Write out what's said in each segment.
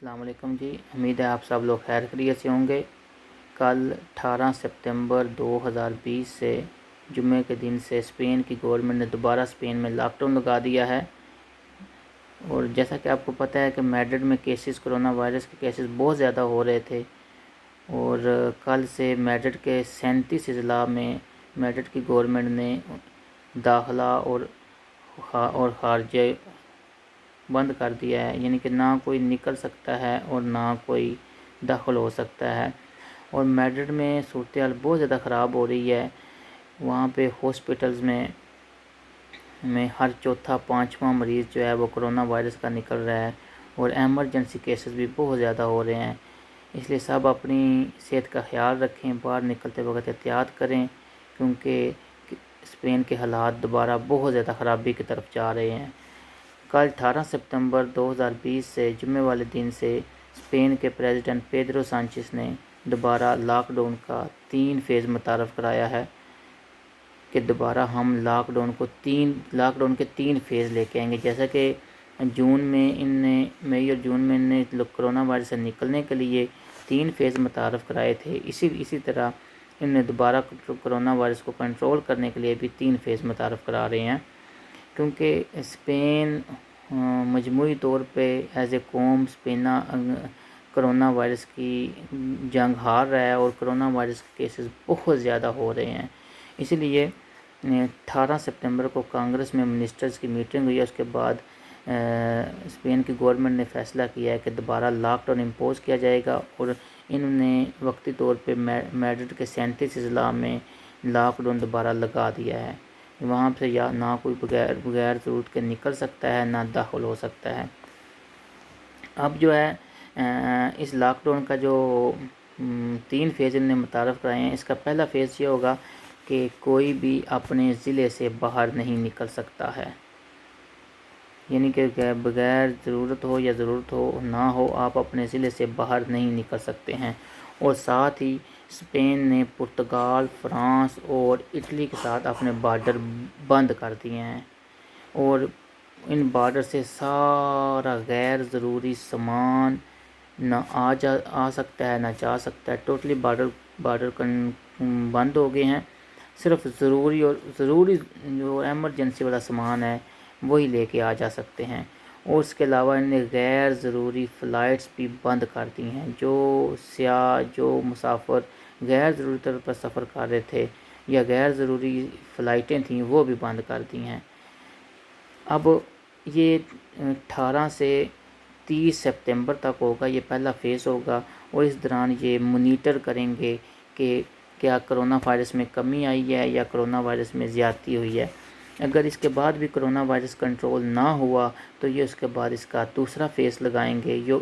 السلام علیکم جی، امید ہے آپ سب لوگ خیر خیریت سے ہوں گے۔ کل 18 سپتمبر 2020 سے جمعے کے دن سے اسپین کی گورنمنٹ نے دوبارہ اسپین میں لاک ڈاؤن لگا دیا ہے، اور جیسا کہ آپ کو پتہ ہے کہ میڈرڈ میں کرونا وائرس کے کیسز بہت زیادہ ہو رہے تھے، اور کل سے میڈرڈ کے 37 اضلاع میں میڈرڈ کی گورنمنٹ نے داخلہ اور خارجہ بند کر دیا ہے، یعنی کہ نہ کوئی نکل سکتا ہے اور نہ کوئی داخل ہو سکتا ہے۔ اور میڈرڈ میں صورتحال بہت زیادہ خراب ہو رہی ہے، وہاں پہ ہاسپٹلز میں ہر چوتھا پانچواں مریض جو ہے وہ کرونا وائرس کا نکل رہا ہے، اور ایمرجنسی کیسز بھی بہت زیادہ ہو رہے ہیں۔ اس لیے سب اپنی صحت کا خیال رکھیں، باہر نکلتے وقت احتیاط کریں، کیونکہ اسپین کے حالات دوبارہ بہت زیادہ خرابی کی طرف جا رہے ہیں۔ کل 18 سپتمبر 2020 سے جمعے والے دن سے اسپین کے پریزیڈنٹ پیدرو سانچیز نے دوبارہ لاک ڈاؤن کا 3 فیز متعارف کرایا ہے کہ دوبارہ ہم لاک ڈاؤن کے 3 فیز لے کے آئیں گے۔ جیسا کہ مئی اور جون میں ان نے کرونا وائرس سے نکلنے کے لیے 3 فیز متعارف کرائے تھے، اسی طرح ان نے دوبارہ کرونا وائرس کو کنٹرول کرنے کے لیے بھی 3 فیز متعارف کرا رہے ہیں، کیونکہ اسپین مجموعی طور پہ ایز اے قوم کرونا وائرس کی جنگ ہار رہا ہے، اور کرونا وائرس کے کیسز بہت زیادہ ہو رہے ہیں۔ اسی لیے 18 سپتمبر کو کانگریس میں منسٹرز کی میٹنگ ہوئی ہے، اس کے بعد اسپین کی گورنمنٹ نے فیصلہ کیا ہے کہ دوبارہ لاک ڈاؤن امپوز کیا جائے گا، اور انہوں نے وقتی طور پہ میڈرڈ کے 37 اضلاع میں لاک ڈاؤن دوبارہ لگا دیا ہے۔ وہاں سے نہ کوئی بغیر ضرورت کے نکل سکتا ہے، نہ داخل ہو سکتا ہے۔ اب جو ہے اس لاک ڈاؤن کا جو 3 فیز نے متعارف کرائے ہیں، اس کا پہلا فیز یہ ہوگا کہ کوئی بھی اپنے ضلع سے باہر نہیں نکل سکتا ہے، یعنی کہ بغیر ضرورت ہو یا ضرورت ہو نہ ہو، آپ اپنے ضلع سے باہر نہیں نکل سکتے ہیں۔ اور ساتھ ہی اسپین نے پرتگال، فرانس اور اٹلی کے ساتھ اپنے بارڈر بند کر دیے ہیں، اور ان بارڈر سے سارا غیر ضروری سامان نہ آ سکتا ہے نہ جا سکتا ہے۔ ٹوٹلی بارڈر بند ہو گئے ہیں، صرف ضروری جو ایمرجنسی والا سامان ہے وہی لے کے جا سکتے ہیں۔ اور اس کے علاوہ ان نے غیر ضروری فلائٹس بھی بند کر دی ہیں، جو مسافر غیر ضروری طور پر سفر کر رہے تھے یا غیر ضروری فلائٹیں تھیں وہ بھی بند کر دی ہیں۔ اب یہ 18 سے 30 سپتمبر تک ہوگا، یہ پہلا فیز ہوگا، اور اس دوران یہ مانیٹر کریں گے کہ کیا کرونا وائرس میں کمی آئی ہے یا کرونا وائرس میں زیادتی ہوئی ہے۔ اگر اس کے بعد بھی کرونا وائرس کنٹرول نہ ہوا تو یہ اس کے بعد اس کا دوسرا فیز لگائیں گے، جو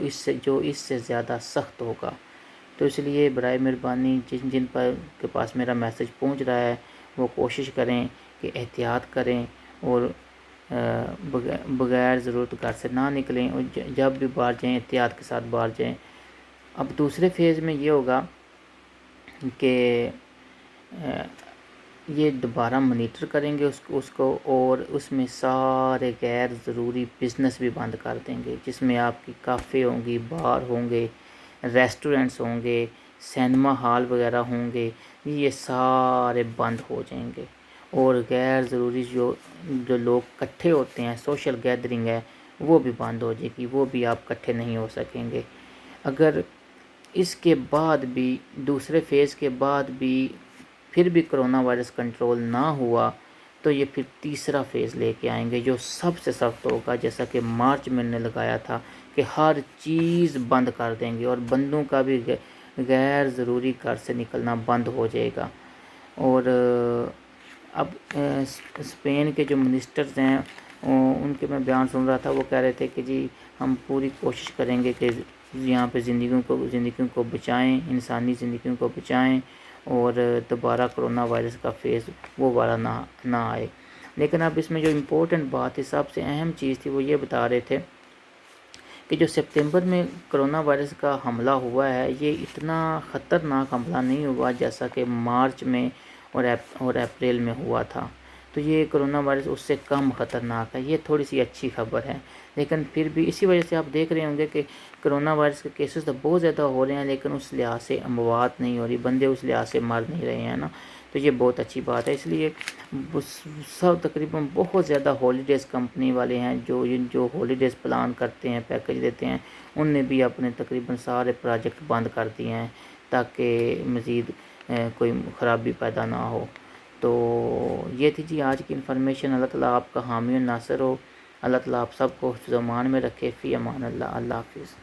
اس سے زیادہ سخت ہوگا۔ تو اس لیے برائے مہربانی جن کے پاس میرا میسج پہنچ رہا ہے وہ کوشش کریں کہ احتیاط کریں، اور بغیر ضرورت گھر سے نہ نکلیں، اور جب بھی باہر جائیں احتیاط کے ساتھ باہر جائیں۔ اب دوسرے فیز میں یہ ہوگا کہ یہ دوبارہ مانیٹر کریں گے اس کو، اور اس میں سارے غیر ضروری بزنس بھی بند کر دیں گے، جس میں آپ کی کافے ہوں گی، بار ہوں گے، ریسٹورنٹس ہوں گے، سینما ہال وغیرہ ہوں گے، یہ سارے بند ہو جائیں گے، اور غیر ضروری جو لوگ اکٹھے ہوتے ہیں، سوشل گیدرنگ ہے، وہ بھی بند ہو جائے گی، وہ بھی آپ اکٹھے نہیں ہو سکیں گے۔ اگر اس کے بعد بھی دوسرے فیز کے بعد بھی پھر بھی کرونا وائرس کنٹرول نہ ہوا تو یہ پھر تیسرا فیز لے کے آئیں گے، جو سب سے سخت ہوگا، جیسا کہ مارچ میں نے لگایا تھا کہ ہر چیز بند کر دیں گے، اور بندوں کا بھی غیر ضروری گھر سے نکلنا بند ہو جائے گا۔ اور اب اسپین کے جو منسٹرز ہیں ان کے میں بیان سن رہا تھا، وہ کہہ رہے تھے کہ جی ہم پوری کوشش کریں گے کہ یہاں پہ زندگیوں کو بچائیں، انسانی زندگیوں کو بچائیں، اور دوبارہ کرونا وائرس کا فیز وہ والا نہ آئے۔ لیکن اب اس میں جو امپورٹنٹ بات تھی، سب سے اہم چیز تھی، وہ یہ بتا رہے تھے کہ جو سپتمبر میں کرونا وائرس کا حملہ ہوا ہے، یہ اتنا خطرناک حملہ نہیں ہوا جیسا کہ مارچ میں اور اپریل میں ہوا تھا۔ تو تو یہ کرونا وائرس اس سے کم خطرناک ہے. یہ تھوڑی سی اچھی خبر ہے. لیکن پھر بھی اسی وجہ سے آپ دیکھ رہے ہوں گے کہ کرونا وائرس کے کیسز تو بہت زیادہ ہو رہے ہیں، لیکن اس لحاظ سے اموات نہیں ہو رہی، بندے اس لحاظ سے مر نہیں رہے ہیں نا. تو یہ بہت اچھی بات ہے. اس لیے سب تقریباً بہت زیادہ ہالیڈیز کمپنی والے ہیں جو ہالیڈیز پلان کرتے ہیں، پیکج دیتے ہیں، ان نے بھی اپنے تقریباً سارے پروجیکٹ بند کر دیے ہیں تاکہ مزید کوئی خرابی پیدا نہ ہو. تو یہ تھی جی آج کی انفارمیشن. اللہ تعالیٰ آپ کا حامی و ناصر ہو. اللہ تعالیٰ آپ سب کو حفظ و امان میں رکھے. فی امان اللہ. اللہ حافظ.